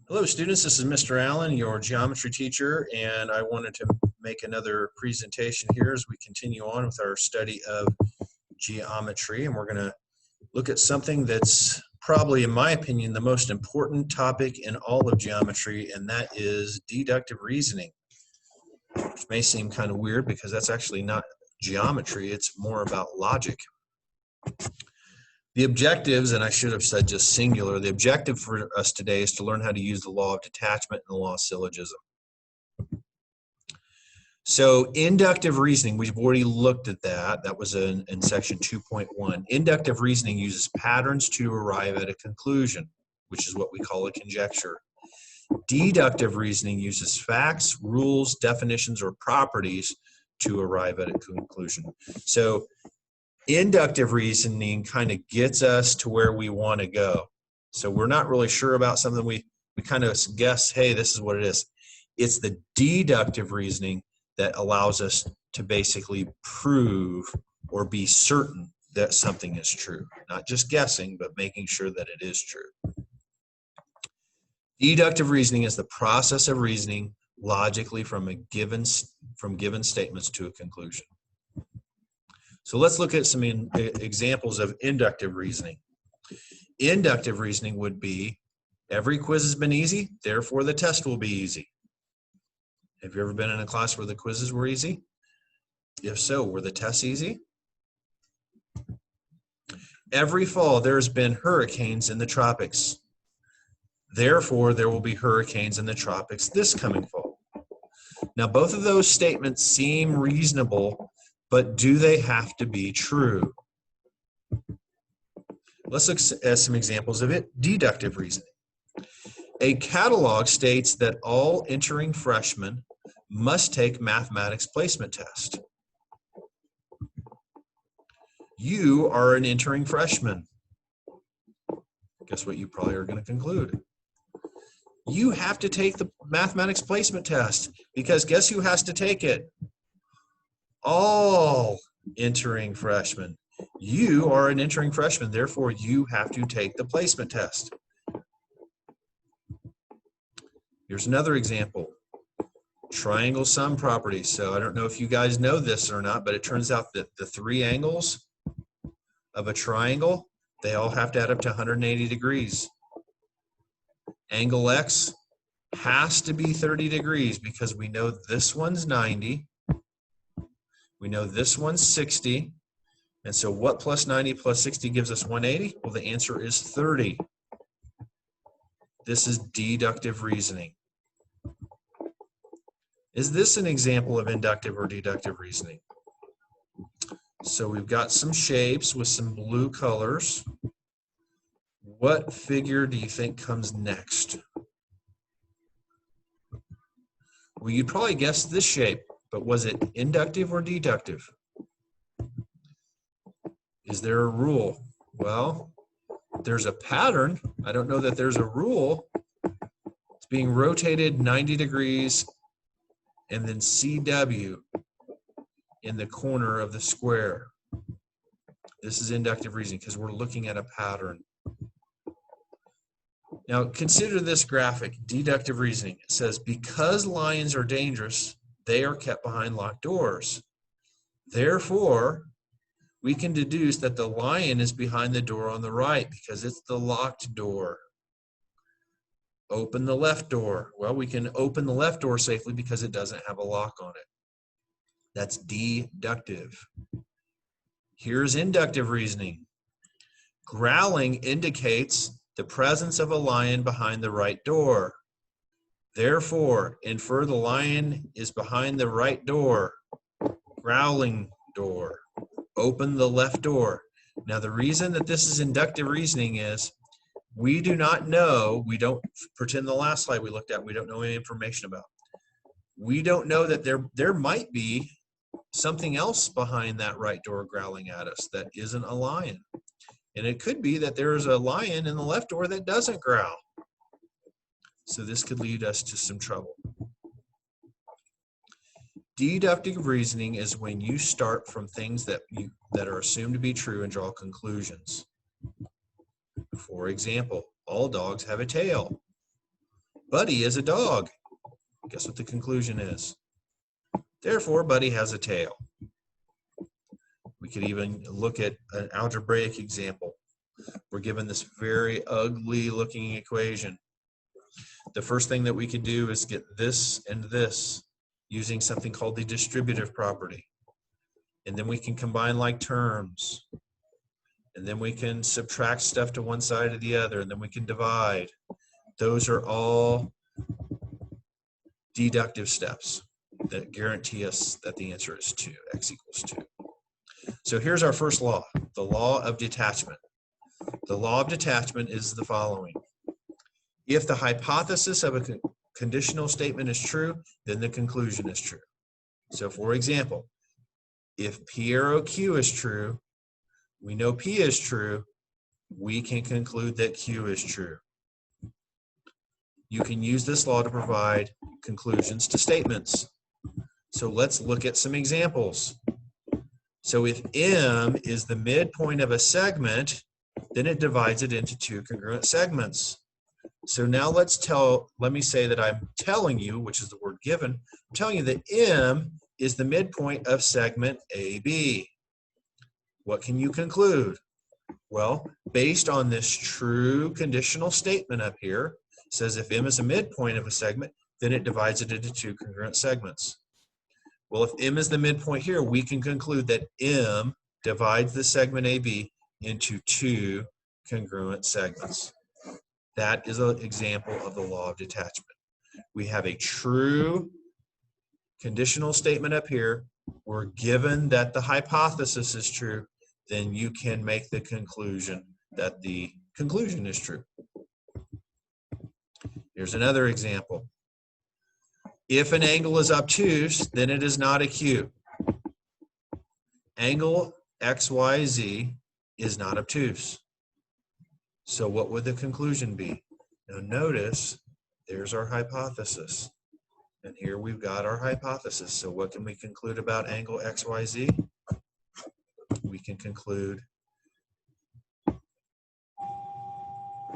Hello students, this is Mr. Allen, your geometry teacher, and I wanted to make another presentation here as we continue on with our study of geometry, and we're going to look at something that's probably, in my opinion, the most important topic in all of geometry, and that is deductive reasoning, which may seem kind of weird because that's actually not geometry, it's more about logic. The objectives, and I should have said just singular, the objective for us today is to learn how to use the law of detachment and the law of syllogism. So inductive reasoning, we've already looked at that. That was in section 2.1. Inductive reasoning uses patterns to arrive at a conclusion, which is what we call a conjecture. Deductive reasoning uses facts, rules, definitions, or properties to arrive at a conclusion. So inductive reasoning kind of gets us to where we want to go. So we're not really sure about something. We kind of guess, hey, this is what it is. It's the deductive reasoning that allows us to basically prove or be certain that something is true. Not just guessing, but making sure that it is true. Deductive reasoning is the process of reasoning logically from given statements to a conclusion. So let's look at some examples of inductive reasoning. Inductive reasoning would be, every quiz has been easy, therefore the test will be easy. Have you ever been in a class where the quizzes were easy? If so, were the tests easy? Every fall there's been hurricanes in the tropics. Therefore, there will be hurricanes in the tropics this coming fall. Now, both of those statements seem reasonable, but do they have to be true? Let's look at some examples of it. Deductive reasoning. A catalog states that all entering freshmen must take mathematics placement test. You are an entering freshman. Guess what you probably are going to conclude? You have to take the mathematics placement test because guess who has to take it? All entering freshmen. You are an entering freshman, therefore you have to take the placement test. Here's another example. Triangle sum property. So I don't know if you guys know this or not, but it turns out that the three angles of a triangle, they all have to add up to 180 degrees. Angle X has to be 30 degrees because we know this one's 90. We know this one's 60. And so what plus 90 plus 60 gives us 180? Well, the answer is 30. This is deductive reasoning. Is this an example of inductive or deductive reasoning? So we've got some shapes with some blue colors. What figure do you think comes next? Well, you'd probably guess this shape, but was it inductive or deductive? Is there a rule? Well, there's a pattern. I don't know that there's a rule. It's being rotated 90 degrees and then CW in the corner of the square. This is inductive reasoning because we're looking at a pattern. Now consider this graphic, deductive reasoning. It says because lions are dangerous, they are kept behind locked doors. Therefore, we can deduce that the lion is behind the door on the right because it's the locked door. Open the left door. Well, we can open the left door safely because it doesn't have a lock on it. That's deductive. Here's inductive reasoning. Growling indicates the presence of a lion behind the right door. Therefore, infer the lion is behind the right door. Growling door. Open the left door. Now, the reason that this is inductive reasoning is we do not know, we don't pretend the last slide we looked at, we don't know any information about. We don't know that there might be something else behind that right door growling at us that isn't a lion. And it could be that there's a lion in the left door that doesn't growl. So this could lead us to some trouble. Deductive reasoning is when you start from things that are assumed to be true and draw conclusions. For example, all dogs have a tail. Buddy is a dog. Guess what the conclusion is? Therefore, Buddy has a tail. We could even look at an algebraic example. We're given this very ugly looking equation. The first thing that we could do is get this and this using something called the distributive property. And then we can combine like terms. And then we can subtract stuff to one side or the other, and then we can divide. Those are all deductive steps that guarantee us that the answer is 2, x equals 2. So here's our first law, the law of detachment. The law of detachment is the following. If the hypothesis of a conditional statement is true, then the conclusion is true. So for example, if P arrow Q is true, we know P is true, we can conclude that Q is true. You can use this law to provide conclusions to statements. So let's look at some examples. So if M is the midpoint of a segment, then it divides it into 2 congruent segments. So now let me say that I'm telling you, which is the word given, I'm telling you that M is the midpoint of segment AB. What can you conclude? Well, based on this true conditional statement up here, it says if M is a midpoint of a segment, then it divides it into 2 congruent segments. Well, if M is the midpoint here, we can conclude that M divides the segment AB into 2 congruent segments. That is an example of the law of detachment. We have a true conditional statement up here. We're given that the hypothesis is true, then you can make the conclusion that the conclusion is true. Here's another example. If an angle is obtuse, then it is not acute. Angle XYZ is not obtuse. So what would the conclusion be? Now notice, there's our hypothesis. And here we've got our hypothesis. So what can we conclude about angle XYZ? We can conclude,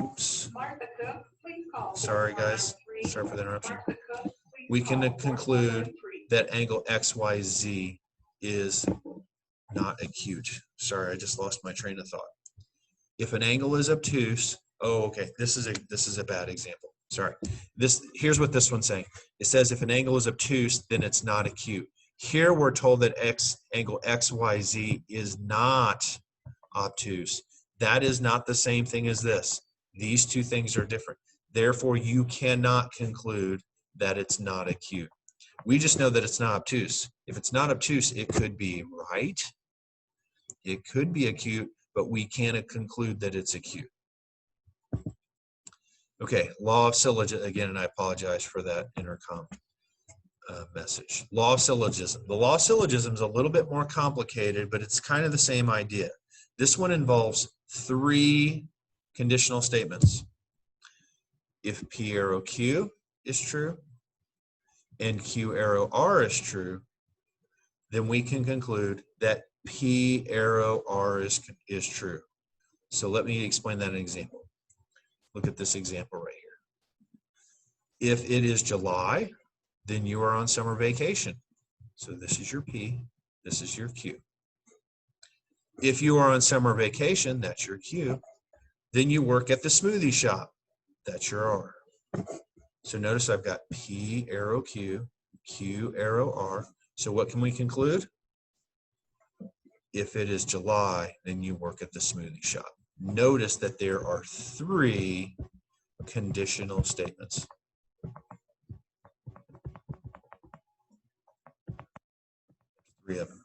oops. Sorry guys, sorry for the interruption. We can conclude that angle XYZ is not acute. Sorry, I just lost my train of thought. If an angle is obtuse, oh, okay, this is a bad example. Sorry. Here's what this one's saying. It says if an angle is obtuse, then it's not acute. Here we're told that angle XYZ is not obtuse. That is not the same thing as this. These two things are different. Therefore, you cannot conclude that it's not acute. We just know that it's not obtuse. If it's not obtuse, it could be right. It could be acute, but we can't conclude that it's acute. Okay, law of syllogism, again, and I apologize for that intercom message. Law of syllogism. The law of syllogism is a little bit more complicated, but it's kind of the same idea. This one involves 3 conditional statements. If P arrow Q is true and Q arrow R is true, then we can conclude that P arrow R is true. So let me explain that in an example. Look at this example right here. If it is July, then you are on summer vacation. So this is your P, this is your Q. If you are on summer vacation, that's your Q, then you work at the smoothie shop. That's your R. So notice I've got P arrow Q, Q arrow R. So what can we conclude? If it is July, then you work at the smoothie shop. Notice that there are 3 conditional statements. 3 of them.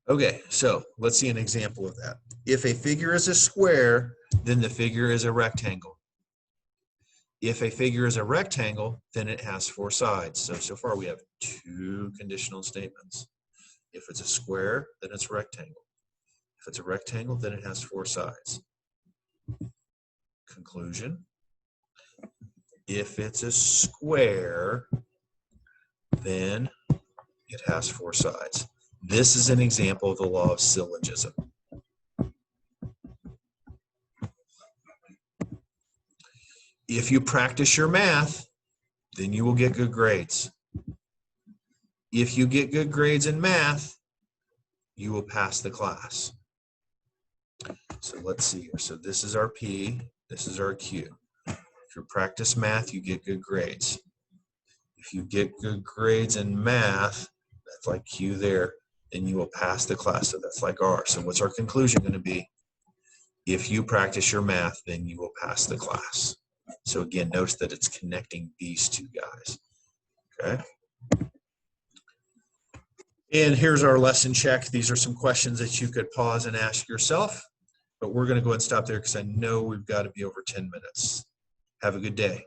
Okay, so let's see an example of that. If a figure is a square, then the figure is a rectangle. If a figure is a rectangle, then it has 4 sides. So far we have 2 conditional statements. If it's a square, then it's a rectangle. If it's a rectangle, then it has 4 sides. Conclusion. If it's a square, then it has 4 sides. This is an example of the law of syllogism. If you practice your math, then you will get good grades. If you get good grades in math, you will pass the class. So let's see here. So this is our P, this is our Q. If you practice math, you get good grades. If you get good grades in math, that's like Q there, then you will pass the class. So that's like R. So what's our conclusion going to be? If you practice your math, then you will pass the class. So again, notice that it's connecting these two guys. Okay. And here's our lesson check. These are some questions that you could pause and ask yourself, but we're going to go ahead and stop there because I know we've got to be over 10 minutes. Have a good day.